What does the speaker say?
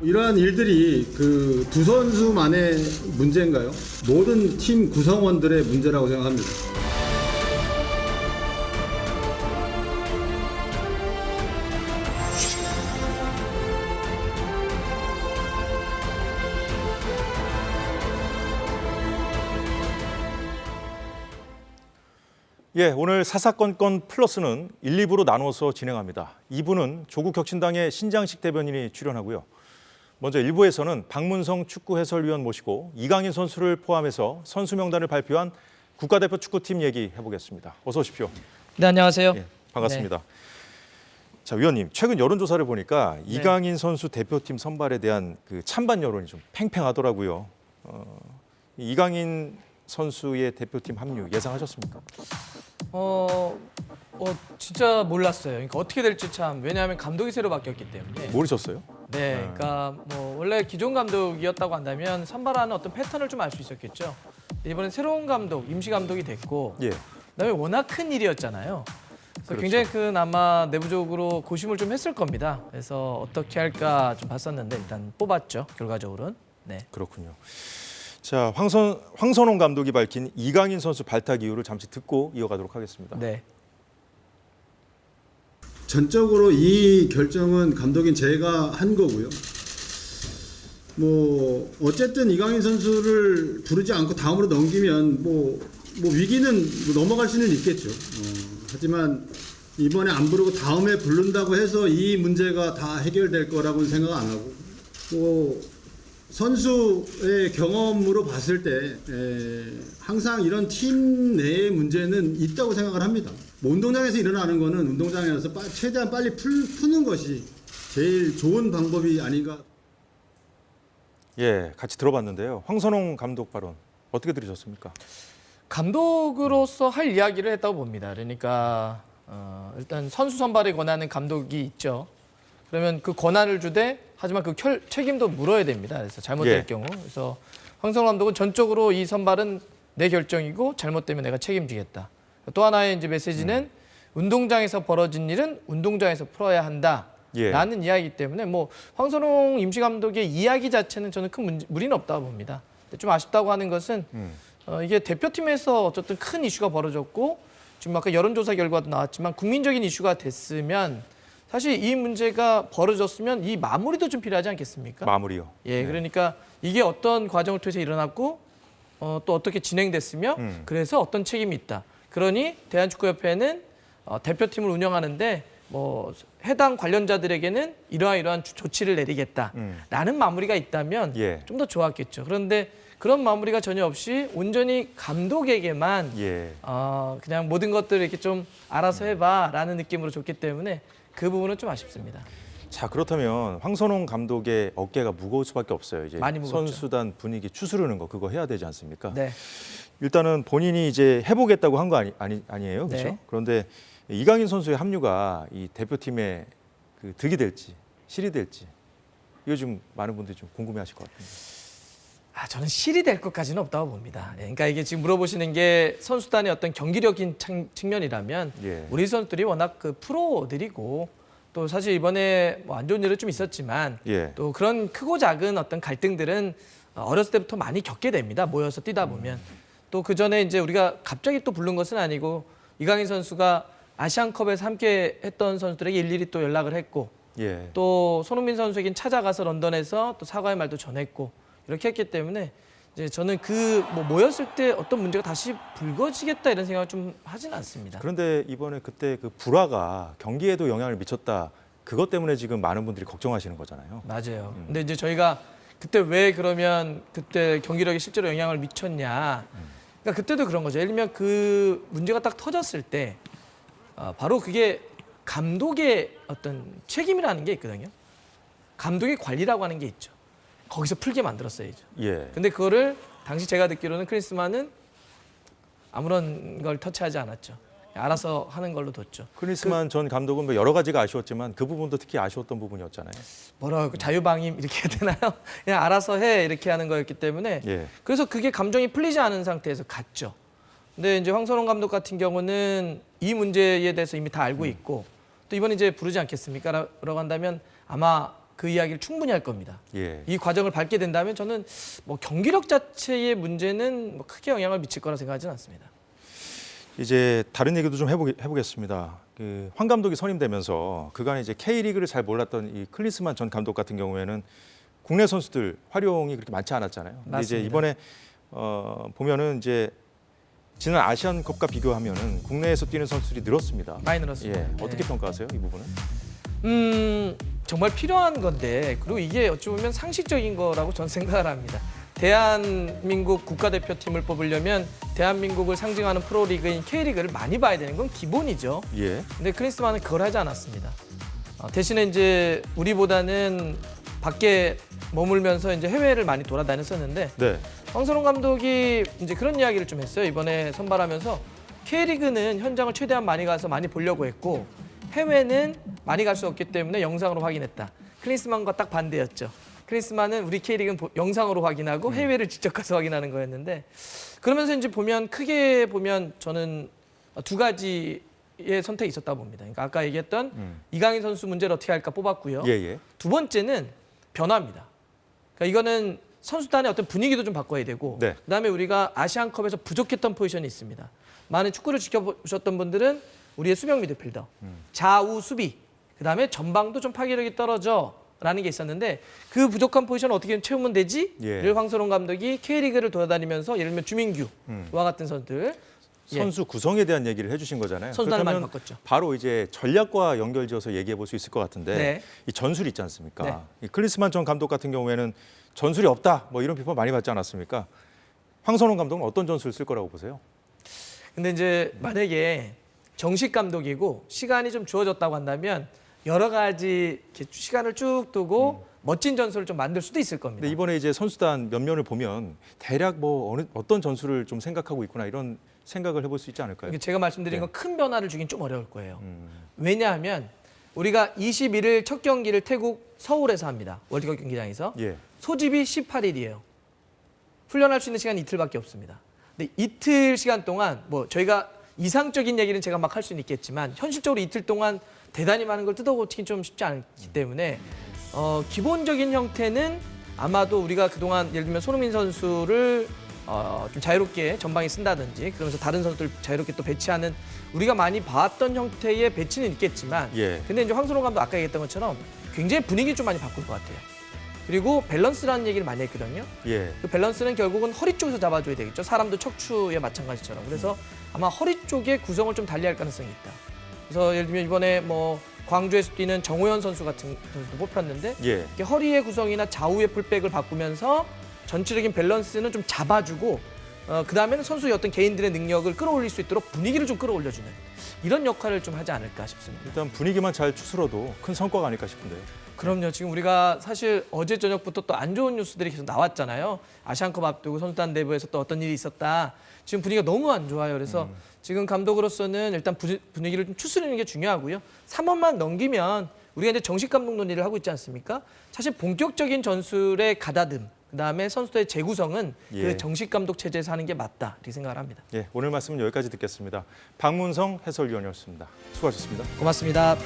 이러한 일들이 그 두 선수만의 문제인가요? 모든 팀 구성원들의 문제라고 생각합니다. 예, 오늘 사사건건 플러스는 1, 2부로 나눠서 진행합니다. 2부는 조국 혁신당의 신장식 대변인이 출연하고요. 먼저 1부에서는 박문성 축구 해설위원 모시고 이강인 선수를 포함해서 선수 명단을 발표한 국가대표 축구팀 얘기해보겠습니다. 어서 오십시오. 네, 안녕하세요. 예, 반갑습니다. 자, 위원님, 최근 여론조사를 보니까 네. 이강인 선수 대표팀 선발에 대한 그 찬반 여론이 좀 팽팽하더라고요. 이강인 선수의 대표팀 합류 예상하셨습니까? 진짜 몰랐어요. 그러니까 어떻게 될지 참, 왜냐하면 감독이 새로 바뀌었기 때문에. 모르셨어요? 네, 그러니까 뭐 원래 기존 감독이었다고 한다면 선발하는 어떤 패턴을 좀 알 수 있었겠죠. 이번엔 새로운 감독, 임시 감독이 됐고, 예. 그다음에 워낙 큰 일이었잖아요. 그래서 그렇죠. 굉장히 큰 아마 내부적으로 고심을 좀 했을 겁니다. 그래서 어떻게 할까 좀 봤었는데 일단 뽑았죠. 결과적으로는. 네. 그렇군요. 자, 황선홍 감독이 밝힌 이강인 선수 발탁 이유를 잠시 듣고 이어가도록 하겠습니다. 네. 전적으로 이 결정은 감독인 제가 한 거고요. 뭐 어쨌든 이강인 선수를 부르지 않고 다음으로 넘기면 뭐 위기는 뭐 넘어갈 수는 있겠죠. 하지만 이번에 안 부르고 다음에 부른다고 해서 이 문제가 다 해결될 거라고는 생각 안 하고, 뭐 선수의 경험으로 봤을 때 항상 이런 팀 내의 문제는 있다고 생각을 합니다. 뭐 운동장에서 일어나는 거는 운동장에서 최대한 빨리 푸는 것이 제일 좋은 방법이 아닌가. 예, 같이 들어봤는데요. 황선홍 감독 발언 어떻게 들으셨습니까? 감독으로서 할 이야기를 했다고 봅니다. 그러니까 일단 선수 선발에 권하는 감독이 있죠. 그러면 그 권한을 주되 하지만 그 책임도 물어야 됩니다. 그래서 잘못될 예. 경우. 그래서 황선홍 감독은 전적으로 이 선발은 내 결정이고 잘못되면 내가 책임지겠다. 또 하나의 이제 메시지는 운동장에서 벌어진 일은 운동장에서 풀어야 한다. 예. 라는 이야기이기 때문에 뭐 황선홍 임시 감독의 이야기 자체는 저는 큰 무리는 없다고 봅니다. 근데 좀 아쉽다고 하는 것은 이게 대표팀에서 어쨌든 큰 이슈가 벌어졌고 지금 아까 여론조사 결과도 나왔지만 국민적인 이슈가 됐으면 사실 이 문제가 벌어졌으면 이 마무리도 좀 필요하지 않겠습니까? 마무리요. 예, 그러니까 이게 어떤 과정을 통해서 일어났고 또 어떻게 진행됐으며 그래서 어떤 책임이 있다. 그러니 대한축구협회는 대표팀을 운영하는데 뭐 해당 관련자들에게는 이러한 조치를 내리겠다라는 마무리가 있다면 예. 좀 더 좋았겠죠. 그런데 그런 마무리가 전혀 없이 온전히 감독에게만 예. 그냥 모든 것들을 이렇게 좀 알아서 해봐라는 느낌으로 줬기 때문에 그 부분은 좀 아쉽습니다. 자, 그렇다면 황선홍 감독의 어깨가 무거울 수밖에 없어요. 이제 많이 무겁죠. 선수단 분위기 추스르는 거 그거 해야 되지 않습니까? 네. 일단은 본인이 이제 해보겠다고 한 거 아니에요, 그렇죠? 네. 그런데 이강인 선수의 합류가 이 대표팀에 그 득이 될지 실이 될지 이거 좀 많은 분들이 좀 궁금해하실 것 같은데. 저는 실이 될 것까지는 없다고 봅니다. 그러니까 이게 지금 물어보시는 게 선수단의 어떤 경기력인 측면이라면 예. 우리 선수들이 워낙 그 프로들이고 또 사실 이번에 뭐 안 좋은 일은 좀 있었지만 예. 또 그런 크고 작은 어떤 갈등들은 어렸을 때부터 많이 겪게 됩니다. 모여서 뛰다 보면. 또 그 전에 이제 우리가 갑자기 또 부른 것은 아니고 이강인 선수가 아시안컵에서 함께 했던 선수들에게 일일이 또 연락을 했고 예. 또 손흥민 선수에겐 찾아가서 런던에서 또 사과의 말도 전했고 이렇게 했기 때문에 이제 저는 그 뭐 모였을 때 어떤 문제가 다시 불거지겠다 이런 생각을 좀 하진 않습니다. 그런데 이번에 그때 그 불화가 경기에도 영향을 미쳤다. 그것 때문에 지금 많은 분들이 걱정하시는 거잖아요. 맞아요. 근데 이제 저희가 그때 왜 그러면 그때 경기력에 실제로 영향을 미쳤냐. 그러니까 그때도 그런 거죠. 예를 들면 그 문제가 딱 터졌을 때 바로 그게 감독의 어떤 책임이라는 게 있거든요. 감독의 관리라고 하는 게 있죠. 거기서 풀게 만들었어야죠. 예. 근데 그거를 당시 제가 듣기로는 크리스만은 아무런 걸 터치하지 않았죠. 알아서 하는 걸로 뒀죠. 크리스만 전 감독은 뭐 여러 가지가 아쉬웠지만 그 부분도 특히 아쉬웠던 부분이었잖아요. 뭐라고 자유방임 이렇게 해야 되나요? 그냥 알아서 해 이렇게 하는 거였기 때문에 예. 그래서 그게 감정이 풀리지 않은 상태에서 갔죠. 근데 이제 황선홍 감독 같은 경우는 이 문제에 대해서 이미 다 알고 있고 또 이번에 이제 부르지 않겠습니까? 라고 한다면 아마 그 이야기를 충분히 할 겁니다. 예. 이 과정을 밟게 된다면 저는 뭐 경기력 자체의 문제는 뭐 크게 영향을 미칠 거라 생각하지는 않습니다. 이제 다른 얘기도 좀 해보겠습니다. 황 감독이 선임되면서 그간에 이제 K리그를 잘 몰랐던 이 클린스만 전 감독 같은 경우에는 국내 선수들 활용이 그렇게 많지 않았잖아요. 근데 이제 맞습니다. 이번에 보면은 이제 지난 아시안컵과 비교하면은 국내에서 뛰는 선수들이 늘었습니다. 많이 늘었습니다. 예, 어떻게 네. 평가하세요, 이 부분은? 정말 필요한 건데 그리고 이게 어찌 보면 상식적인 거라고 저는 생각을 합니다. 대한민국 국가대표팀을 뽑으려면 대한민국을 상징하는 프로리그인 K리그를 많이 봐야 되는 건 기본이죠. 예. 근데 클린스만은 그걸 하지 않았습니다. 대신에 이제 우리보다는 밖에 머물면서 이제 해외를 많이 돌아다녔었는데 네. 황선홍 감독이 이제 그런 이야기를 좀 했어요. 이번에 선발하면서 K리그는 현장을 최대한 많이 가서 많이 보려고 했고 해외는 많이 갈 수 없기 때문에 영상으로 확인했다. 클린스만과 딱 반대였죠. 클린스만은 우리 K리그는 영상으로 확인하고 해외를 직접 가서 확인하는 거였는데 그러면서 이제 보면 크게 보면 저는 두 가지의 선택이 있었다고 봅니다. 그러니까 아까 얘기했던 이강인 선수 문제를 어떻게 할까 뽑았고요. 예, 예. 두 번째는 변화입니다. 그러니까 이거는 선수단의 어떤 분위기도 좀 바꿔야 되고 네. 그다음에 우리가 아시안컵에서 부족했던 포지션이 있습니다. 많은 축구를 지켜보셨던 분들은 우리의 수비형 미드필더, 좌우 수비, 그다음에 전방도 좀 파괴력이 떨어져라는 게 있었는데 그 부족한 포지션을 어떻게 채우면 되지?를 예. 황선홍 감독이 K리그를 돌아다니면서 예를 들면 주민규와 같은 선수들 선수 구성에 대한 얘기를 해주신 거잖아요. 선수단을 많이 그렇다면 바꿨죠. 바로 이제 전략과 연결지어서 얘기해 볼 수 있을 것 같은데 네. 이 전술 있지 않습니까? 네. 이 클린스만 전 감독 같은 경우에는 전술이 없다 뭐 이런 비판 많이 받지 않았습니까? 황선홍 감독은 어떤 전술을 쓸 거라고 보세요? 근데 이제 만약에 정식 감독이고 시간이 좀 주어졌다고 한다면 여러 가지 이렇게 시간을 쭉 두고 멋진 전술을 좀 만들 수도 있을 겁니다. 근데 이번에 이제 선수단 몇 면을 보면 대략 뭐 어떤 전술을 좀 생각하고 있구나 이런 생각을 해볼 수 있지 않을까요? 이게 제가 말씀드린 네. 건 큰 변화를 주긴 좀 어려울 거예요. 왜냐하면 우리가 21일 첫 경기를 태국 서울에서 합니다. 월드컵 경기장에서. 예. 소집이 18일이에요. 훈련할 수 있는 시간이 이틀밖에 없습니다. 근데 이틀 시간 동안 뭐 저희가 이상적인 얘기는 제가 막 할 수는 있겠지만 현실적으로 이틀 동안 대단히 많은 걸 뜯어고치긴 좀 쉽지 않기 때문에 기본적인 형태는 아마도 우리가 그동안 예를 들면 손흥민 선수를 좀 자유롭게 전방에 쓴다든지 그러면서 다른 선수들 자유롭게 또 배치하는 우리가 많이 봤던 형태의 배치는 있겠지만 예. 근데 이제 황선홍 감독 아까 얘기했던 것처럼 굉장히 분위기를 좀 많이 바꿀 것 같아요. 그리고 밸런스라는 얘기를 많이 했거든요. 예. 그 밸런스는 결국은 허리 쪽에서 잡아줘야 되겠죠. 사람도 척추에 마찬가지처럼. 그래서 아마 허리 쪽의 구성을 좀 달리할 가능성이 있다. 그래서 예를 들면 이번에 뭐 광주에서 뛰는 정호연 선수 같은 선수도 뽑혔는데 예. 이렇게 허리의 구성이나 좌우의 풀백을 바꾸면서 전체적인 밸런스는 좀 잡아주고 그 다음에는 선수의 어떤 개인들의 능력을 끌어올릴 수 있도록 분위기를 좀 끌어올려주는 이런 역할을 좀 하지 않을까 싶습니다. 일단 분위기만 잘 추스러도 큰 성과가 아닐까 싶은데요. 그럼요. 지금 우리가 사실 어제 저녁부터 또 안 좋은 뉴스들이 계속 나왔잖아요. 아시안컵 앞두고 선수단 내부에서 또 어떤 일이 있었다. 지금 분위기가 너무 안 좋아요. 그래서 지금 감독으로서는 일단 분위기를 좀 추스르는 게 중요하고요. 3월만 넘기면 우리가 이제 정식 감독 논의를 하고 있지 않습니까? 사실 본격적인 전술의 가다듬, 그다음에 선수들의 재구성은 예. 그 정식 감독 체제에서 하는 게 맞다 이렇게 생각을 합니다. 예, 오늘 말씀은 여기까지 듣겠습니다. 박문성 해설위원이었습니다. 수고하셨습니다. 고맙습니다.